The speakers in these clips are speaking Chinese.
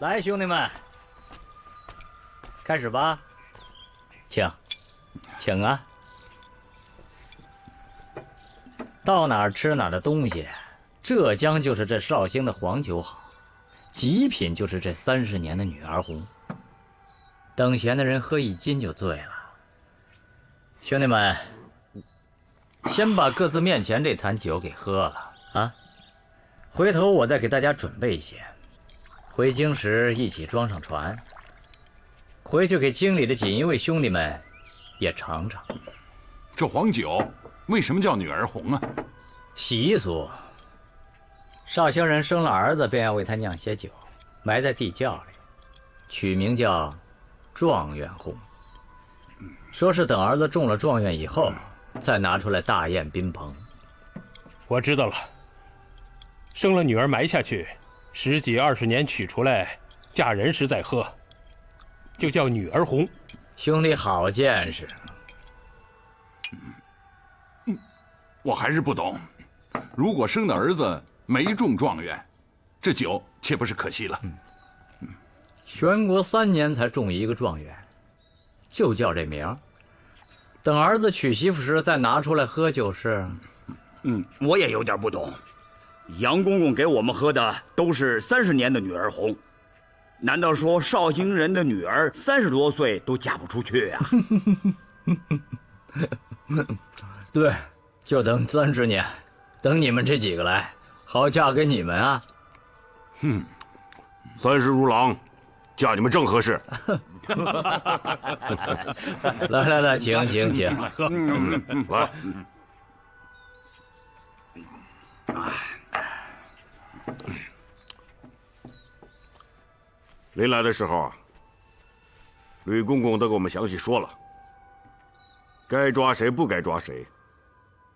来，兄弟们，开始吧，请啊！到哪儿吃哪儿的东西，浙江就是这绍兴的黄酒好，极品就是这30年的女儿红。等闲的人喝1斤就醉了。兄弟们，先把各自面前这坛酒给喝了啊！回头我再给大家准备一些，回京时一起装上船，回去给京里的锦衣卫兄弟们也尝尝。这黄酒为什么叫女儿红啊？习俗，绍兴人生了儿子便要为他酿些酒，埋在地窖里，取名叫状元红。说是等儿子中了状元以后，再拿出来大宴宾朋。我知道了，生了女儿埋下去，10几20年取出来，嫁人时再喝，就叫女儿红。兄弟好见识。我还是不懂，如果生的儿子没中状元，这酒岂不是可惜了？全国3年才中1个状元，就叫这名儿。等儿子娶媳妇时再拿出来喝就是。我也有点不懂。杨公公给我们喝的都是30年的女儿红，难道说绍兴人的女儿30多岁都嫁不出去啊？对，就等30年，等你们这几个来，好嫁给你们啊。30如狼，嫁你们正合适。来，请。来。临来的时候啊，吕公公都给我们详细说了，该抓谁不该抓谁，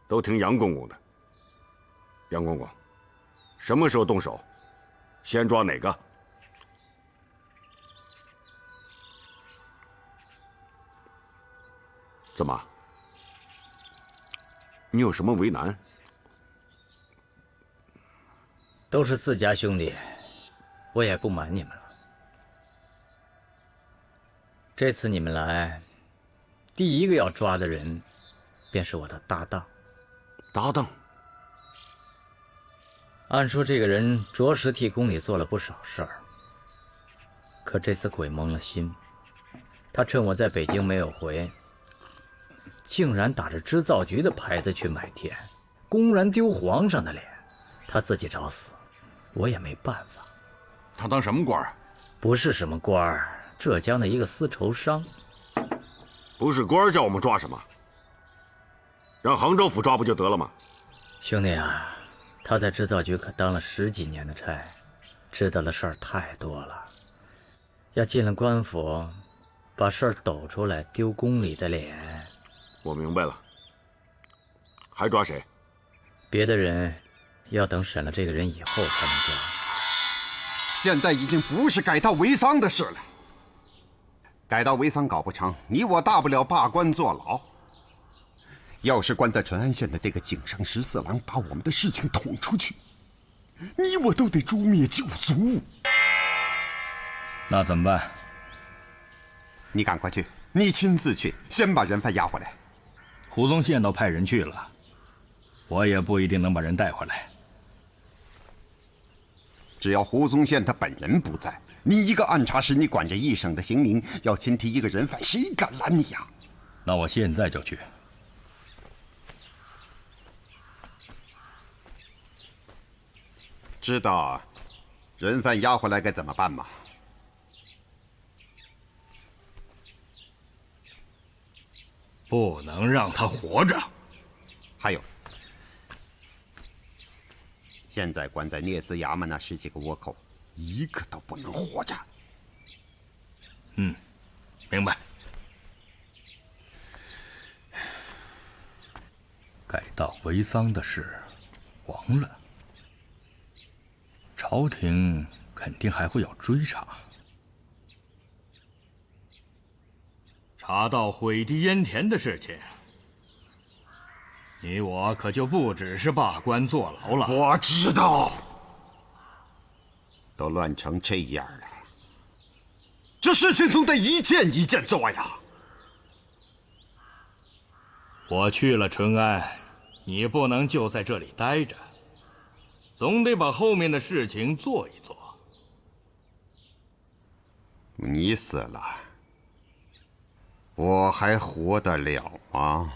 都听杨公公的。杨公公，什么时候动手？先抓哪个？怎么？你有什么为难？都是自家兄弟，我也不瞒你们了。这次你们来，第一个要抓的人，便是我的搭档。搭档？按说这个人着实替宫里做了不少事儿，可这次鬼蒙了心，他趁我在北京没有回，竟然打着织造局的牌子去买田，公然丢皇上的脸，他自己找死，我也没办法。他当什么官啊？不是什么官儿，浙江的一个丝绸商。不是官叫我们抓什么？让杭州府抓不就得了吗？兄弟啊，他在织造局可当了10几年的差，知道的事儿太多了。要进了官府，把事儿抖出来，丢宫里的脸。我明白了。还抓谁？别的人要等审了这个人以后才能抓。现在已经不是改道为桑的事了。改道为桑搞不成，你我大不了罢官坐牢。要是关在淳安县的这个井上14郎把我们的事情捅出去，你我都得诛灭9族。那怎么办？你赶快去，你亲自去，先把人犯押回来。胡宗宪倒派人去了，我也不一定能把人带回来。只要胡宗宪他本人不在，你一个按察使，你管着1省的刑名，要亲提一个人犯，谁敢拦你呀？那我现在就去。知道人犯押回来该怎么办吗？不能让他活着。还有，现在关在聂司衙门那10几个倭寇，一个都不能活着。明白。改道为桑的事黄了，朝廷肯定还会要追查。查到毁堤淹田的事情，你我可就不只是罢官坐牢了。我知道，都乱成这样了，这事情总得一件一件做呀。我去了淳安，你不能就在这里待着，总得把后面的事情做一做。你死了，我还活得了吗？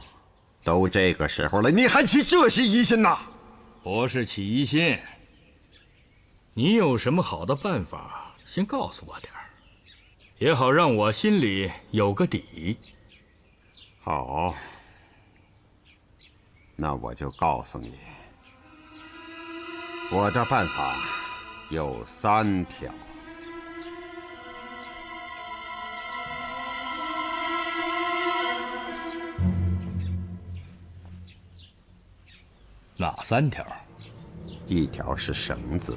都这个时候了，你还起这些疑心呐？不是起疑心，你有什么好的办法，先告诉我点儿，也好让我心里有个底。好，那我就告诉你，我的办法有3条。哪3条？一条是绳子，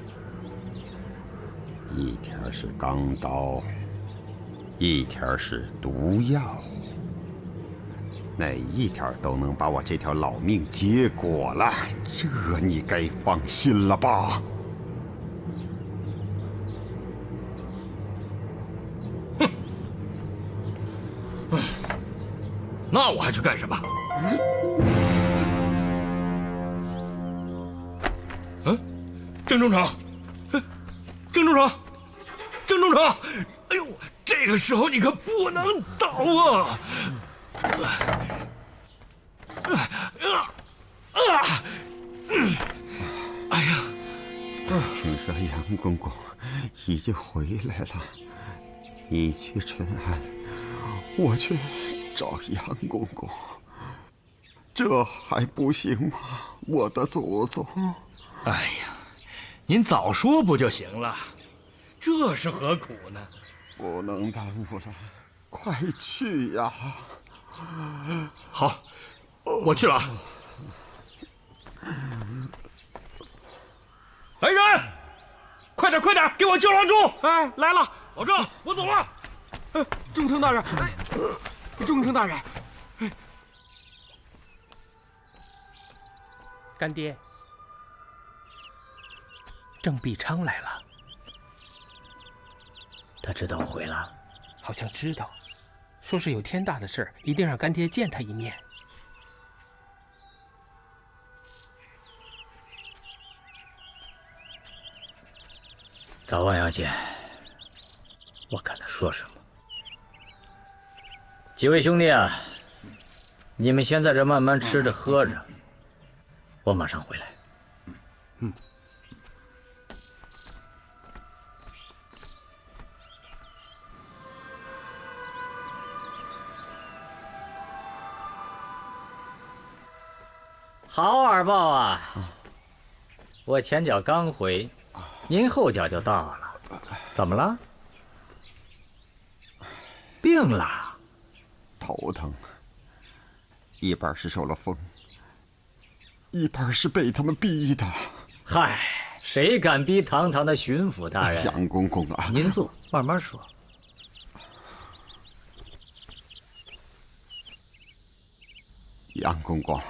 一条是钢刀，一条是毒药。哪一条都能把我这条老命结果了，这你该放心了吧？那我还去干什么？郑中丞，郑中丞，郑中丞！哎呦，这个时候你可不能倒啊！哎呀！听说杨公公已经回来了，你去淳安，我去找杨公公，这还不行吗？我的祖宗！哎呀，您早说不就行了？这是何苦呢？不能耽误了，快去呀！好，我去了。来人，快点，快点，给我救郎中！哎，来了，老郑，我走了。中丞大人，中丞大人，干爹，郑必昌来了。他知道我回来，好像知道，说是有天大的事，一定让干爹见他一面。早晚要见，我看他说什么。几位兄弟啊，你们先在这慢慢吃着喝着，我马上回来。好耳报啊！我前脚刚回，您后脚就到了，怎么了？病了？头疼，一半是受了风，一半是被他们逼的。嗨，谁敢逼堂堂的巡抚大人？杨公公啊，您坐，慢慢说。杨公公，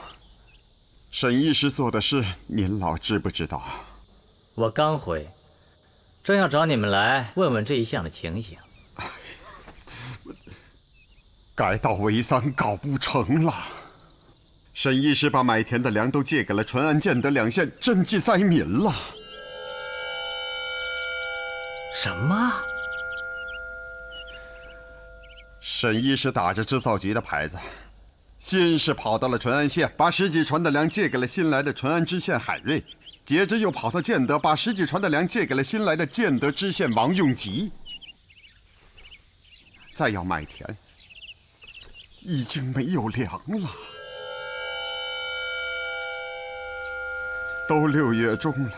沈医师做的事，您老知不知道啊？我刚回，正要找你们来问问这一项的情形。改稻为桑搞不成了。沈医师把买田的粮都借给了淳安、建德2县赈济灾民了。什么？沈医师打着制造局的牌子，先是跑到了淳安县，把10几船的粮借给了新来的淳安知县海瑞，接着又跑到建德，把10几船的粮借给了新来的建德知县王永吉。再要买田，已经没有粮了。都6月中了，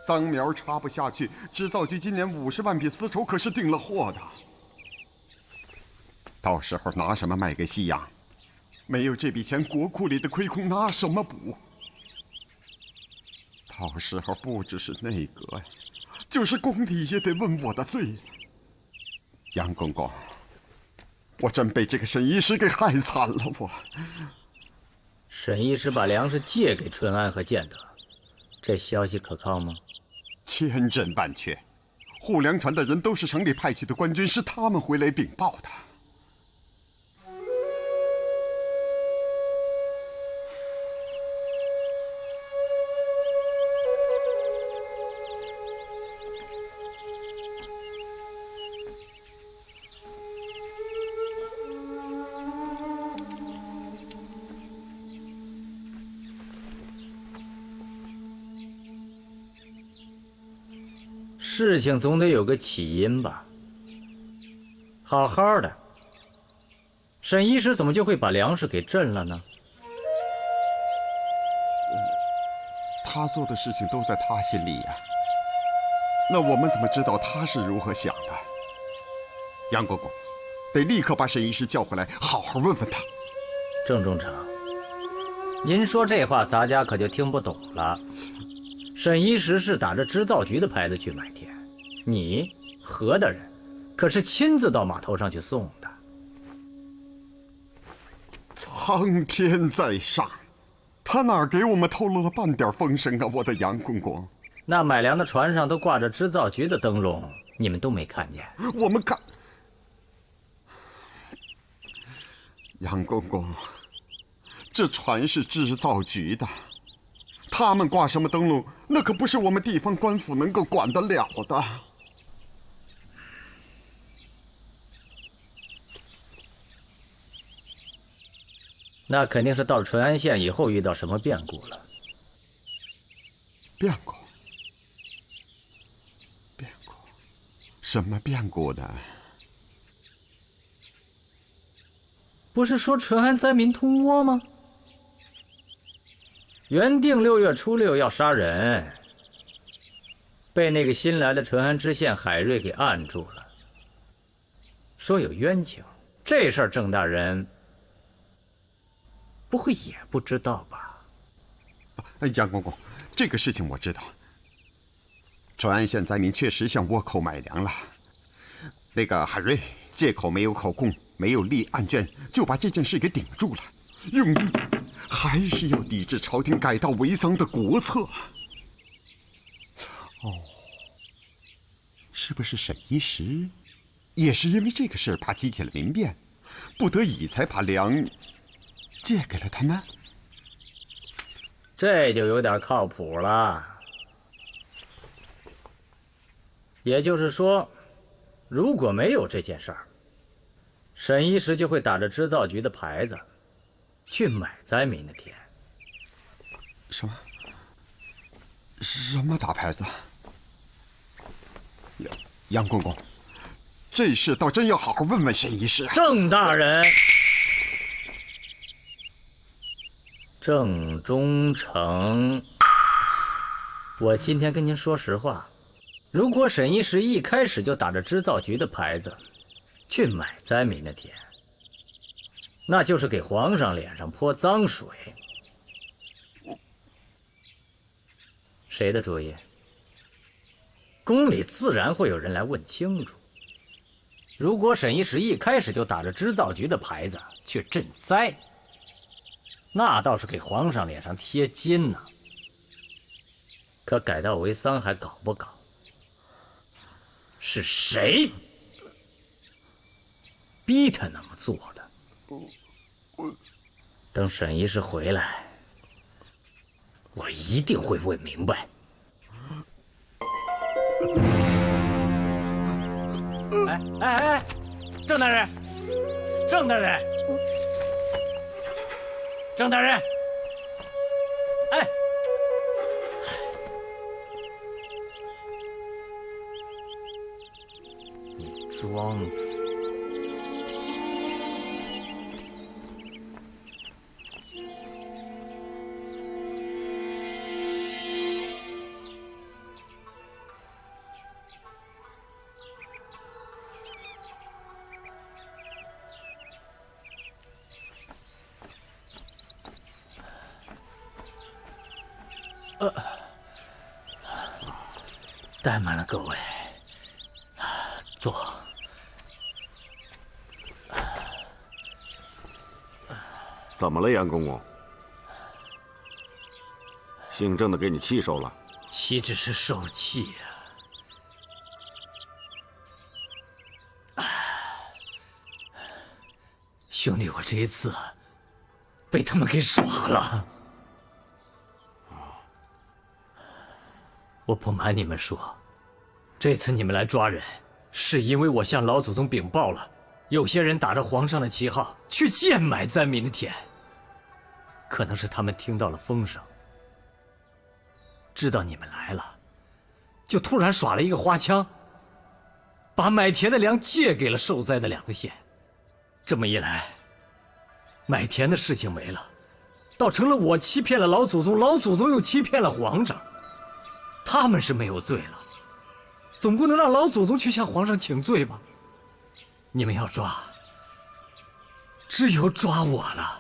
桑苗插不下去，制造局今年50万匹丝绸可是订了货的。到时候拿什么卖给西洋？没有这笔钱，国库里的亏空拿什么补？到时候不只是内阁呀，就是宫里也得问我的罪。杨公公，我真被这个沈医师给害惨了。沈医师把粮食借给淳安和建德，这消息可靠吗？千真万确，护粮船的人都是省里派去的官军，是他们回来禀报的。事情总得有个起因吧？好好的，沈医师怎么就会把粮食给震了呢？他做的事情都在他心里呀，那我们怎么知道他是如何想的？杨公公，得立刻把沈医师叫回来，好好问问他。郑中丞，您说这话，咱家可就听不懂了。沈医师是打着织造局的牌子去买田，你何大人可是亲自到码头上去送的。苍天在上，他哪给我们透露了半点风声啊，我的杨公公？那买粮的船上都挂着织造局的灯笼，你们都没看见？我们看，杨公公，这船是织造局的。他们挂什么灯笼，那可不是我们地方官府能够管得了的。那肯定是到了淳安县以后遇到什么变故了。变故？变故？什么变故呢？不是说淳安灾民通倭吗？原定6月初6要杀人，被那个新来的淳安知县海瑞给按住了，说有冤情。这事儿郑大人不会也不知道吧？杨公公，这个事情我知道。淳安县灾民确实向倭寇买粮了，那个海瑞借口没有口供，没有立案卷，就把这件事给顶住了，用意还是要抵制朝廷改道为桑的国策。哦，是不是沈医师也是因为这个事儿怕激起了民变，不得已才把粮借给了他们？这就有点靠谱了。也就是说，如果没有这件事儿，沈医师就会打着织造局的牌子去买灾民的田。什么？什么打牌子？杨公公，这事倒真要好好问问沈医师啊。郑大人，郑中丞，我今天跟您说实话，如果沈医师一开始就打着织造局的牌子去买灾民的田，那就是给皇上脸上泼脏水。谁的主意？宫里自然会有人来问清楚。如果沈医师一开始就打着织造局的牌子去赈灾，那倒是给皇上脸上贴金呢。可改道为桑还搞不搞？是谁逼他那么做的？等沈医师回来，我一定会问明白。哎，郑大人，郑大人，郑大人，哎，你装死！怠慢了各位，坐。怎么了，杨公公？姓郑的给你气受了？岂止是受气呀，兄弟，我这一次被他们给耍了。我不瞒你们说，这次你们来抓人，是因为我向老祖宗禀报了，有些人打着皇上的旗号去贱买灾民的田。可能是他们听到了风声，知道你们来了，就突然耍了一个花枪，把买田的粮借给了受灾的2个县。这么一来，买田的事情没了，倒成了我欺骗了老祖宗，老祖宗又欺骗了皇上。他们是没有罪了，总不能让老祖宗去向皇上请罪吧？你们要抓，只有抓我了。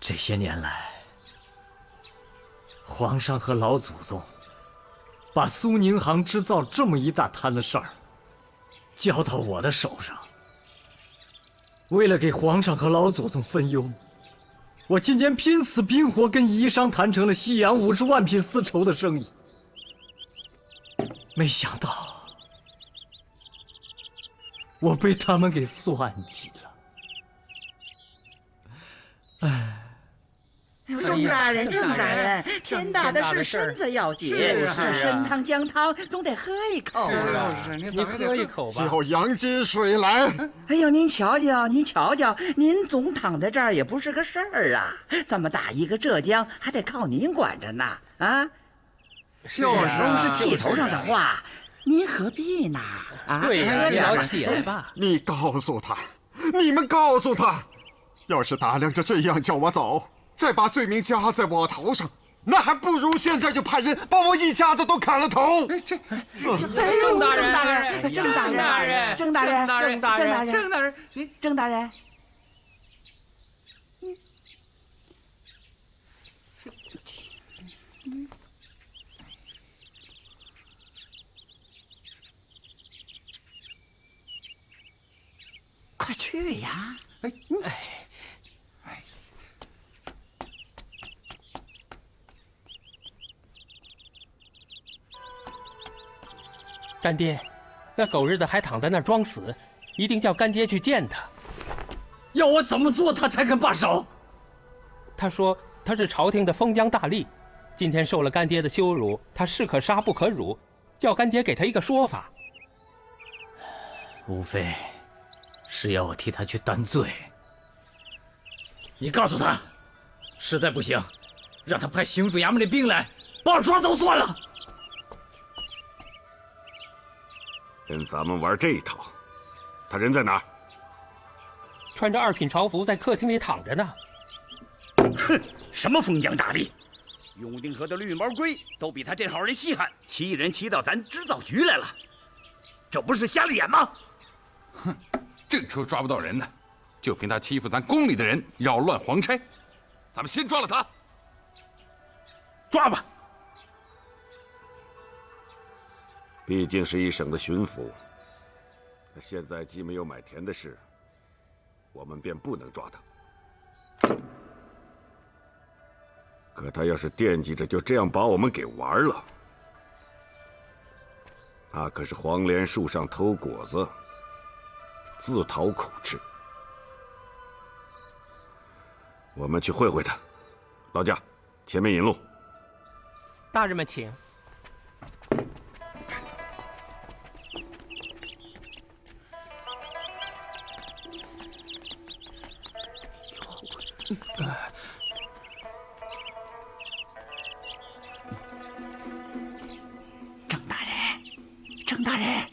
这些年来，皇上和老祖宗把苏宁行织造这么一大摊子事儿交到我的手上，为了给皇上和老祖宗分忧，我今年拼死拼活跟宜商谈成了西洋50万匹丝绸的生意。没想到我被他们给算计了。哎，郑大人，郑大人，天大的事，身子要紧。这参汤姜汤总得喝一口啊！你喝一口吧。叫杨金水来。哎呦，您瞧瞧，您瞧瞧，您总躺在这儿也不是个事儿啊！这么大一个浙江，还得靠您管着呢啊！都是气头上的话，您何必呢？啊，对呀，你早起来吧。你告诉他，你们告诉他，要是大梁就这样叫我走，再把罪名加在我头上，那还不如现在就派人把我一家子都砍了头。郑大人，郑大人，郑大人，你郑大人。快去呀！干爹，那狗日的还躺在那儿装死，一定叫干爹去见他。要我怎么做他才肯罢手？他说他是朝廷的封疆大吏，今天受了干爹的羞辱，他士可杀不可辱，叫干爹给他一个说法。无非是要我替他去担罪。你告诉他，实在不行，让他派巡抚衙门的兵来把我抓走算了。跟咱们玩这一套，他人在哪儿？穿着2品朝服在客厅里躺着呢。哼，什么封疆大吏，永定河的绿毛龟都比他这号人稀罕，欺人欺到咱织造局来了，这不是瞎了眼吗？哼，正说抓不到人呢，就凭他欺负咱宫里的人，扰乱皇差，咱们先抓了他。抓吧。毕竟是一省的巡抚，现在既没有买田的事，我们便不能抓他。可他要是惦记着就这样把我们给玩了，那可是黄连树上偷果子，自讨苦吃。我们去会会他。老驾，前面引路。大人们请。郑大人，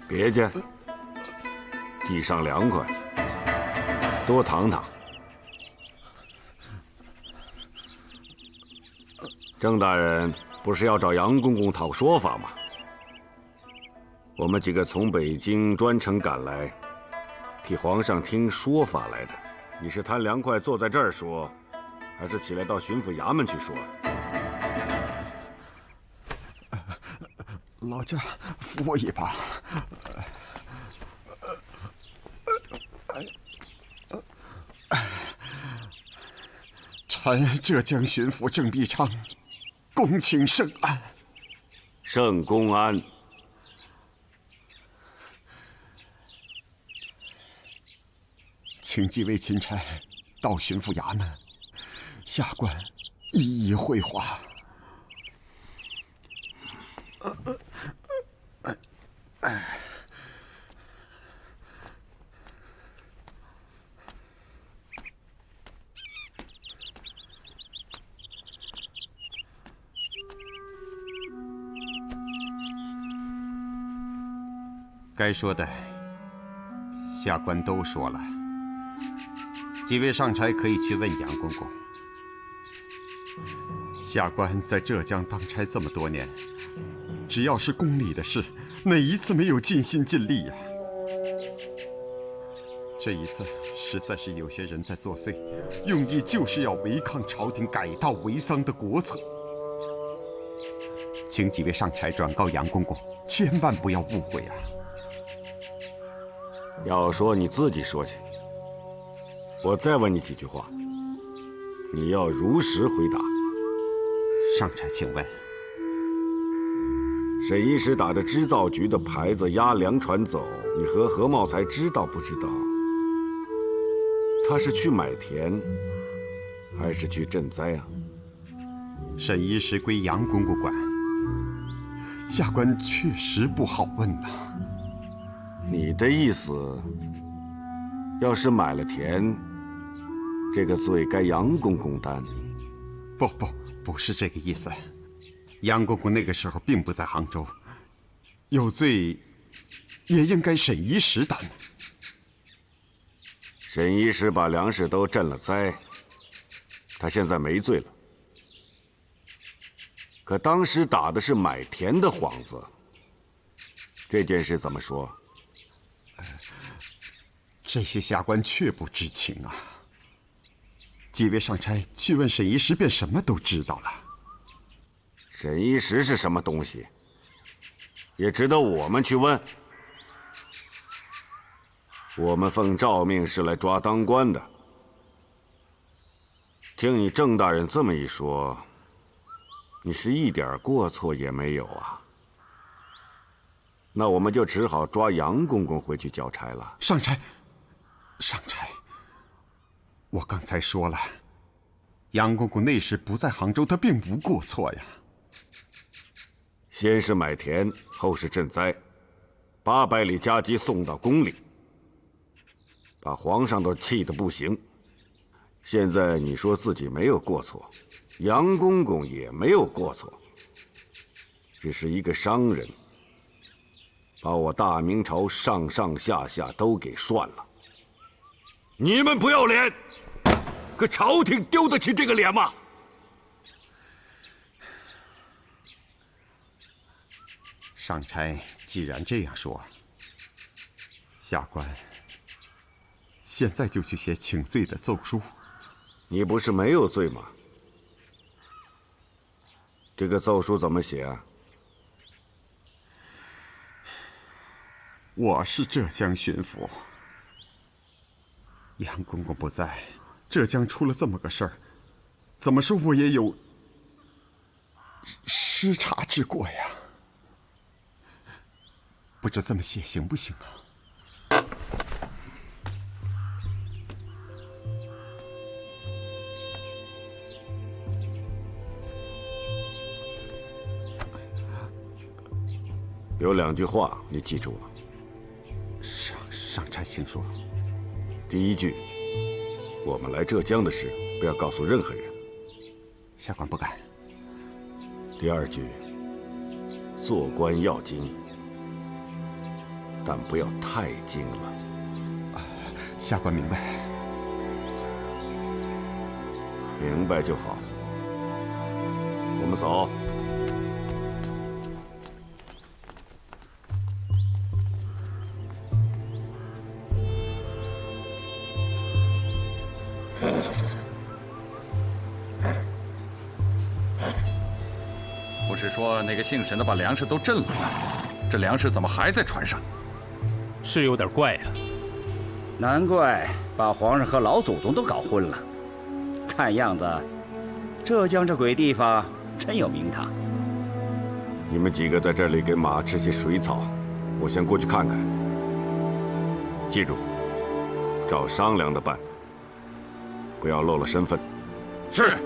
别介，地上凉快，多躺躺。郑大人不是要找杨公公讨说法吗？我们几个从北京专程赶来，替皇上听说法来的。你是贪凉快坐在这儿说，还是起来到巡抚衙门去说？老驾，扶我一把。臣浙江巡抚郑必昌，恭请圣安。圣公安。请几位钦差到巡抚衙门，下官一一会话。该说的，下官都说了。几位上差可以去问杨公公。下官在浙江当差这么多年，只要是宫里的事，哪一次没有尽心尽力呀？这一次实在是有些人在作祟，用意就是要违抗朝廷改道为桑的国策。请几位上差转告杨公公，千万不要误会啊！要说你自己说去。我再问你几句话，你要如实回答。上差，请问，沈一石打着织造局的牌子押粮船走，你和何茂才知道不知道？他是去买田，还是去赈灾啊？沈一石归杨公公管，下官确实不好问呐。你的意思，要是买了田，这个罪该杨公公担？不是这个意思。杨公公那个时候并不在杭州，有罪也应该沈一石担。沈一石把粮食都赈了灾，他现在没罪了。可当时打的是买田的幌子，这件事怎么说？这些下官确不知情啊。几位上差去问沈一石，便什么都知道了。沈一石是什么东西，也值得我们去问？我们奉诏命是来抓当官的。听你郑大人这么一说，你是一点过错也没有啊。那我们就只好抓杨公公回去交差了。上差，我刚才说了，杨公公那时不在杭州，他并无过错呀。先是买田，后是赈灾，800里加急送到宫里，把皇上都气得不行。现在你说自己没有过错，杨公公也没有过错，只是一个商人把我大明朝上上下下都给涮了。你们不要脸，可朝廷丢得起这个脸吗？上差既然这样说，下官现在就去写请罪的奏书。你不是没有罪吗？这个奏书怎么写啊？我是浙江巡抚，杨公公不在，浙江出了这么个事儿，怎么说我也有失察之过呀。不知这么写行不行啊？有2句话你记住了。上差，请说。第一句，我们来浙江的事不要告诉任何人。下官不敢。第2句，做官要精，但不要太精了。下官明白。明白就好。我们走。不是说那个姓沈的把粮食都赈了吗？这粮食怎么还在船上？是有点怪呀。难怪把皇上和老祖宗都搞混了。看样子，浙江这鬼地方真有名堂。你们几个在这里给马吃些水草，我先过去看看。记住，照商量的办，不要漏了身份。是。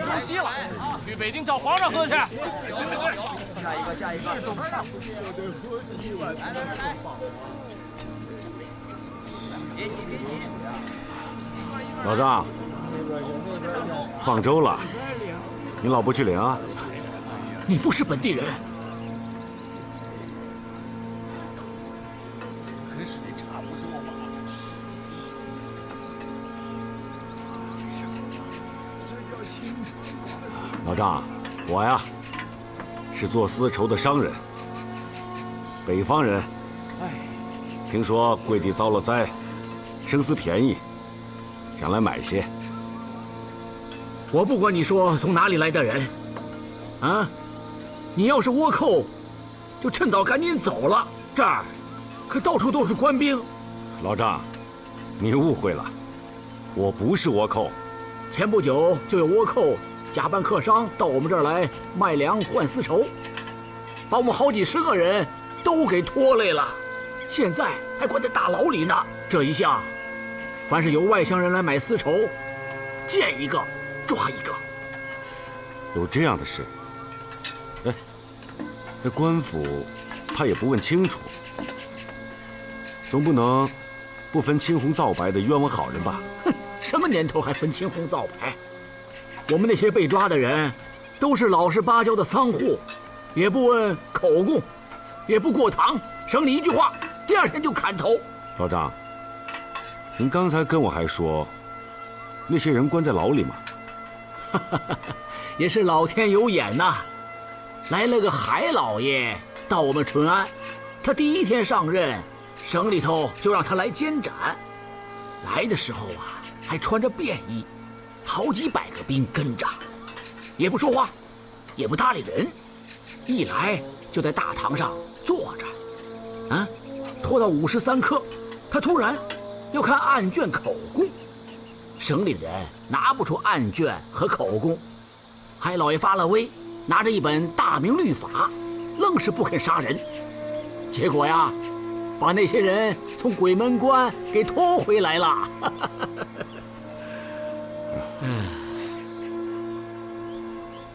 出息了，去北京找皇上喝去。下一个。老张，放粥了，你老不去领啊？你不是本地人。跟水差不多吧。老张，我呀是做丝绸的商人，北方人。听说贵地遭了灾，生丝便宜，想来买些。我不管你说从哪里来的人，啊，你要是倭寇，就趁早赶紧走了。这儿可到处都是官兵。老张，你误会了，我不是倭寇。前不久就有倭寇假扮客商到我们这儿来卖粮换丝绸，把我们好几十个人都给拖累了，现在还关在大牢里呢。这一项，凡是有外乡人来买丝绸，见一个抓一个。有这样的事？哎，这官府他也不问清楚，总不能不分青红皂白的冤枉好人吧？哼，什么年头还分青红皂白？我们那些被抓的人，都是老实巴交的仓户，也不问口供，也不过堂，省你一句话，第二天就砍头。老张，您刚才跟我还说，那些人关在牢里吗？也是老天有眼呐，来了个海老爷到我们淳安，他第一天上任，省里头就让他来监斩。来的时候啊，还穿着便衣，好几百个兵跟着，也不说话，也不搭理人，一来就在大堂上坐着，啊，拖到53刻，他突然要看案卷口供，省里人拿不出案卷和口供，海老爷发了威，拿着一本大明律法，愣是不肯杀人，结果呀，把那些人从鬼门关给拖回来了。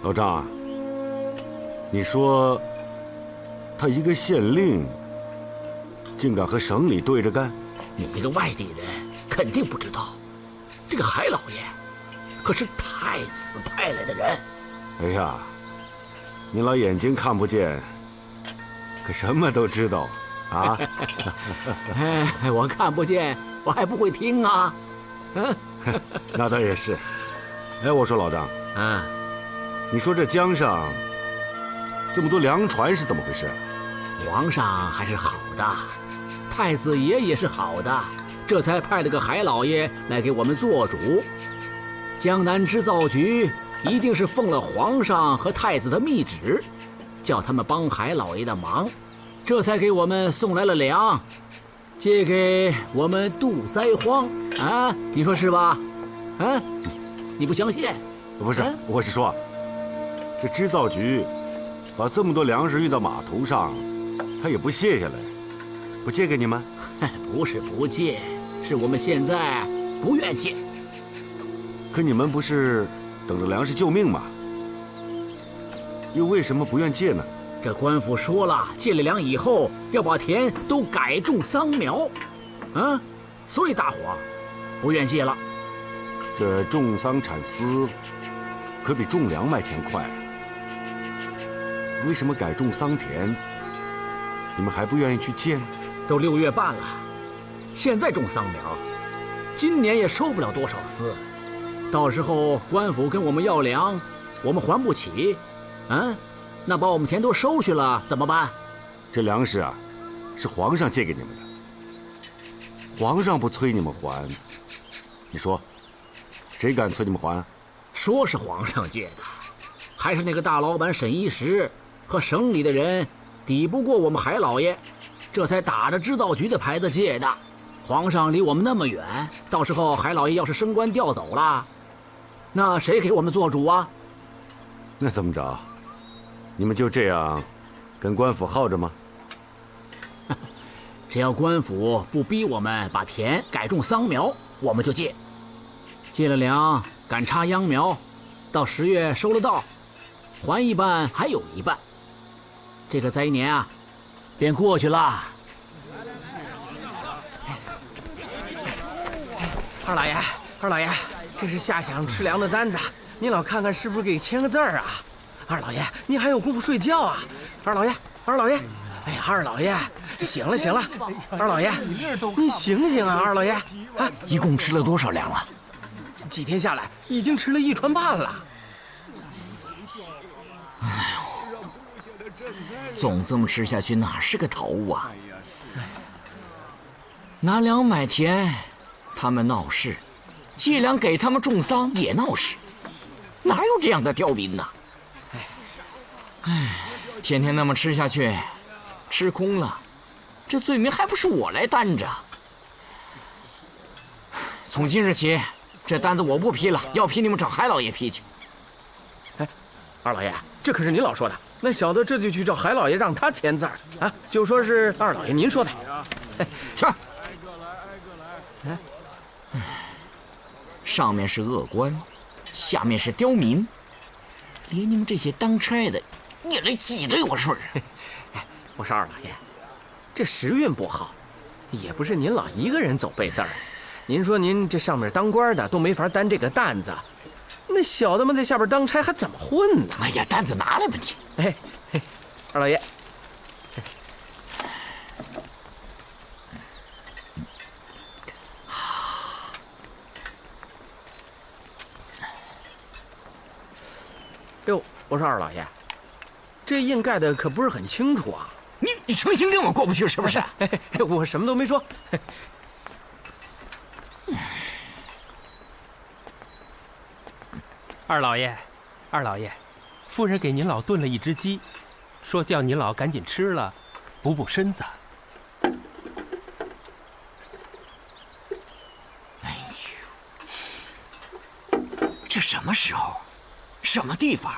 老张，你说他一个县令，竟敢和省里对着干？你这个外地人肯定不知道，这个海老爷可是太子派来的人。哎呀，你老眼睛看不见，可什么都知道啊！哎，我看不见，我还不会听啊。嗯，那倒也是。哎，我说老张，啊，你说这江上这么多粮船是怎么回事？皇上还是好的，太子爷也是好的，这才派了个海老爷来给我们做主。江南织造局一定是奉了皇上和太子的密旨，叫他们帮海老爷的忙，这才给我们送来了粮，借给我们渡灾荒啊！你说是吧？啊，你不相信？不是，我是说，这织造局把这么多粮食运到码头上，他也不卸下来，不借给你们？不是不借，是我们现在不愿借。可你们不是等着粮食救命吗？又为什么不愿借呢？这官府说了，借了粮以后要把田都改种桑苗，啊，所以大伙不愿借了。这种桑产丝，可比种粮卖钱快。为什么改种桑田，你们还不愿意去借呢？都6月半了，现在种桑苗，今年也收不了多少丝，到时候官府跟我们要粮，我们还不起，啊，那把我们田都收去了怎么办？这粮食啊，是皇上借给你们的，皇上不催你们还，你说，谁敢催你们还？说是皇上借的，还是那个大老板沈一石和省里的人抵不过我们海老爷，这才打着织造局的牌子借的。皇上离我们那么远，到时候海老爷要是升官调走了，那谁给我们做主啊？那怎么着？你们就这样跟官府耗着吗？只要官府不逼我们把田改种桑苗，我们就借。借了粮，赶插秧苗，到10月收了稻，还一半还有一半，这个灾年啊，便过去了。二老爷，二老爷，这是下乡吃粮的单子，您老看看是不是给签个字儿啊？二老爷，您还有功夫睡觉啊？二老爷，二老爷，哎呀，二老爷，行了行了，二老爷，您醒醒啊，二老爷！啊，一共吃了多少粮了？几天下来，已经吃了1船半了。哎呦，总这么吃下去哪是个头啊？拿粮买田，他们闹事；借粮给他们种桑也闹事，哪有这样的刁民呢？哎，天天那么吃下去，吃空了，这罪名还不是我来担着？从今日起，这单子我不批了，要批你们找海老爷批去。哎，二老爷，这可是您老说的，那小的这就去找海老爷，让他签字啊，就说是二老爷您说的。去。上面是恶官，下面是刁民，连你们这些当差的也来挤兑我顺儿。我说二老爷，这时运不好，也不是您老一个人走背字儿。您说您这上面当官的都没法担这个担子，那小的们在下边当差还怎么混呢？哎呀，担子拿来吧你。哎，二老爷。哟，我说二老爷，这印盖的可不是很清楚啊！你存心跟我过不去是不是？我什么都没说。二老爷，二老爷，夫人给您老炖了一只鸡，说叫您老赶紧吃了，补补身子。哎呦，这什么时候？什么地方？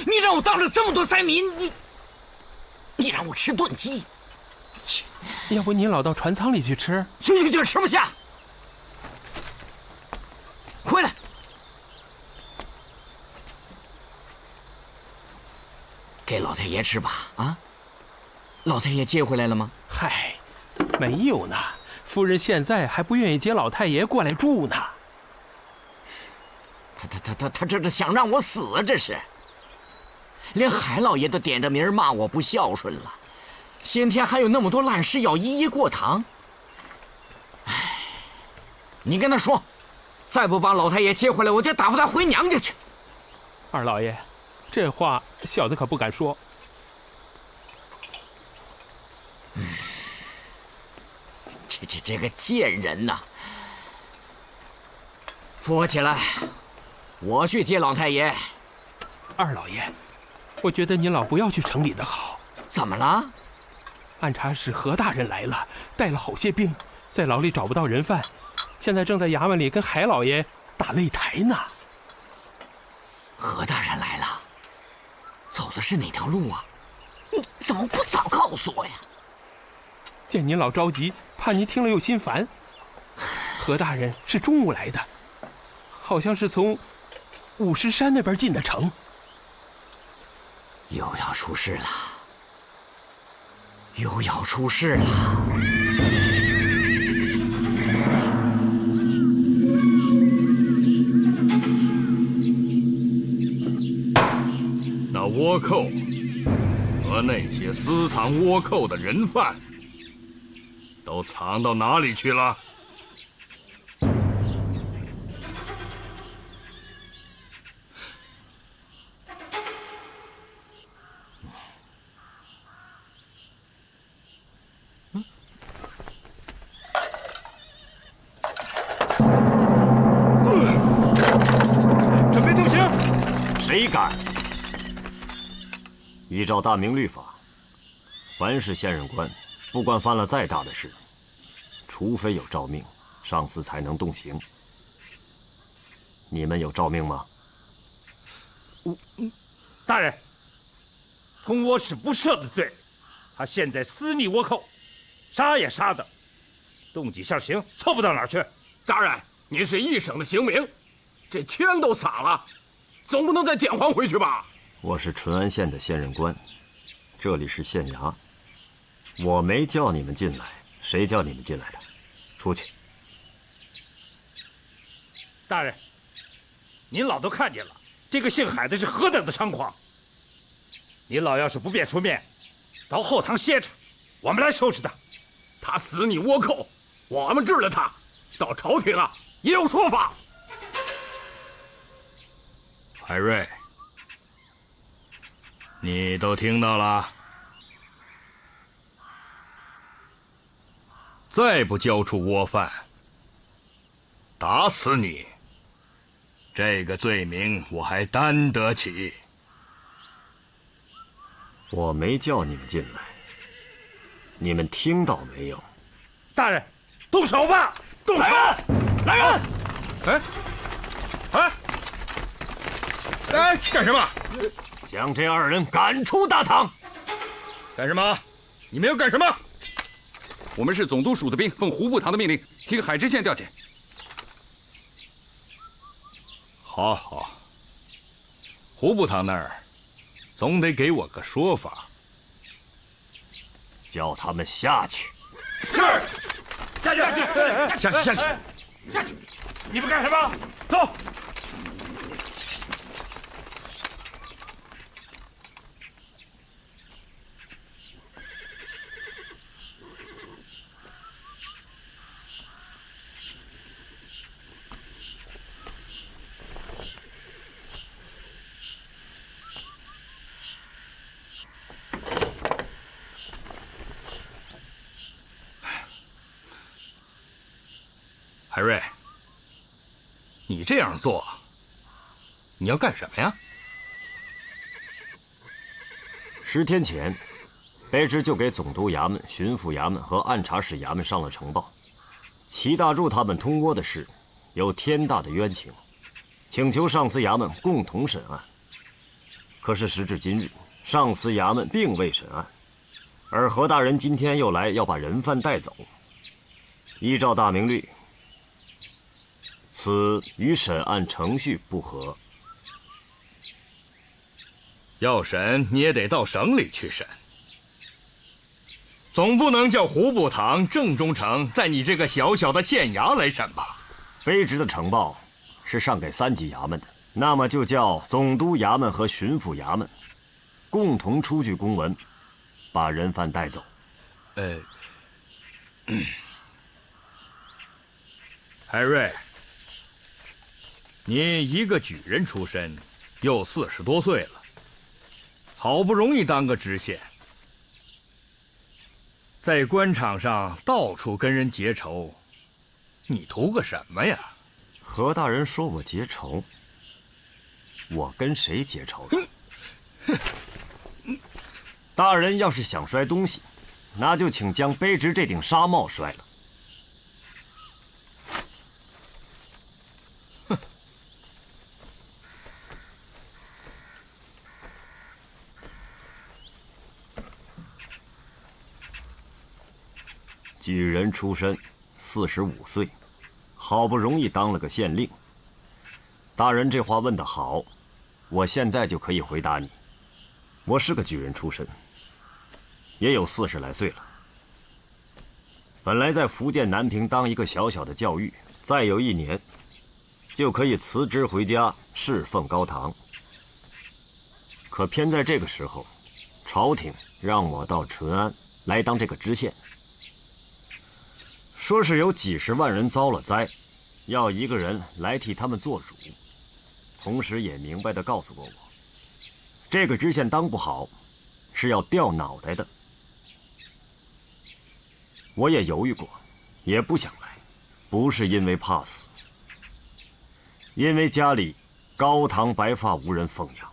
你让我当着这么多灾民，你让我吃炖鸡？要不您老到船舱里去吃？去，吃不下。回来。给老太爷吃吧，啊？老太爷接回来了吗？嗨，没有呢。夫人现在还不愿意接老太爷过来住呢。他这想让我死啊！这是，连海老爷都点着名骂我不孝顺了，先天还有那么多烂事要一一过堂。哎，你跟他说，再不把老太爷接回来，我就打发他回娘家去。二老爷，这话小子可不敢说。这个贱人呐！扶我起来，我去接老太爷。二老爷，我觉得您老不要去城里的好。怎么了？按察使何大人来了，带了好些兵，在牢里找不到人犯，现在正在衙门里跟海老爷打擂台呢。何大人来了，走的是哪条路啊？你怎么不早告诉我呀？见您老着急，怕您听了又心烦。何大人是中午来的，好像是从五石山那边进的城。又要出事了，又要出事了。那倭寇和那些私藏倭寇的人犯都藏到哪里去了？准备就绪。谁敢？依照大明律法，凡是现任官，不管犯了再大的事，除非有诏命，上司才能动刑。你们有诏命吗？大人，同我是不赦的罪，他现在死里倭寇，杀也杀的，动机上刑，错不到哪儿去。大人，您是一省的刑名，这枪都撒了，总不能再捡还回去吧？我是淳安县的县任官，这里是县衙，我没叫你们进来，谁叫你们进来的？出去。大人，您老都看见了，这个姓海的是何等的猖狂。您老要是不便出面，到后堂歇着，我们来收拾他。他死你倭寇，我们治了他，到朝廷啊也有说法。海瑞，你都听到了？再不交出倭犯，打死你！这个罪名我还担得起。我没叫你们进来，你们听到没有？大人，动手吧！动手！来人！哎，干什么？将这2人赶出大堂！干什么？你们要干什么？我们是总督署的兵，奉胡部堂的命令，听海知县调遣。好，胡部堂那儿总得给我个说法。叫他们下去。是，下去！你们干什么？走！海瑞，你这样做，你要干什么呀？10天前，卑职就给总督衙门、巡抚衙门和按察使衙门上了呈报，齐大柱他们通倭的事有天大的冤情，请求上司衙门共同审案。可是时至今日，上司衙门并未审案，而何大人今天又来要把人犯带走。依照大明律，此与审案程序不合。要审你也得到省里去审，总不能叫胡部堂、郑中丞在你这个小小的县衙来审吧？卑职的呈报是上给3级衙门的，那么就叫总督衙门和巡抚衙门共同出具公文，把人犯带走。海瑞，你一个举人出身，又40多岁了，好不容易当个知县，在官场上到处跟人结仇，你图个什么呀？何大人说我结仇，我跟谁结仇了？大人要是想摔东西，那就请将卑职这顶纱帽摔了。举人出身，45岁，好不容易当了个县令。大人这话问得好，我现在就可以回答你。我是个举人出身，也有40来岁了。本来在福建南平当一个小小的教育，再有1年，就可以辞职回家侍奉高堂。可偏在这个时候，朝廷让我到淳安来当这个知县。说是有几10万人遭了灾，要一个人来替他们做主，同时也明白地告诉过我，这个知县当不好，是要掉脑袋的。我也犹豫过，也不想来，不是因为怕死，因为家里高堂白发无人奉养。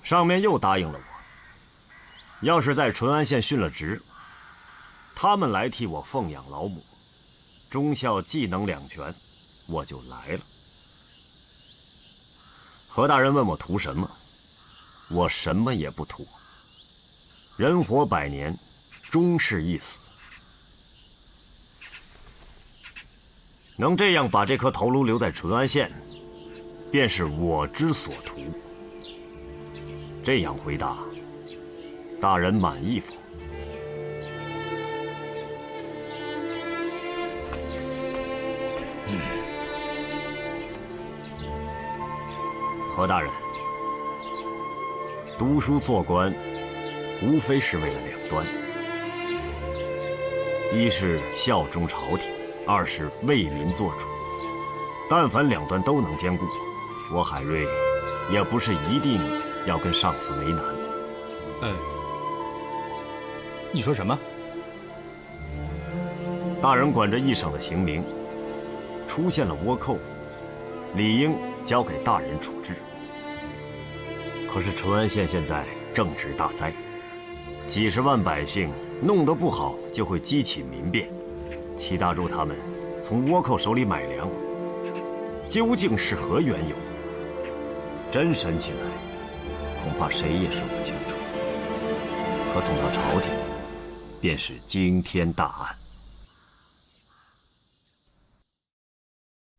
上面又答应了我，要是在淳安县殉了职，他们来替我奉养老母，忠孝技能两全，我就来了。何大人问我图什么，我什么也不图。人活100年，终是一死。能这样把这颗头颅留在淳安县，便是我之所图。这样回答，大人满意否？何大人，读书做官，无非是为了两端：一是效忠朝廷，二是为民做主。但凡两端都能兼顾，我海瑞也不是一定要跟上司为难。你说什么？大人管着一省的刑名，出现了倭寇，理应交给大人处置。可是淳安县现在正值大灾，几十万百姓弄得不好就会激起民变，齐大柱他们从倭寇手里买粮，究竟是何缘由？真审起来，恐怕谁也说不清楚。可捅到朝廷，便是惊天大案。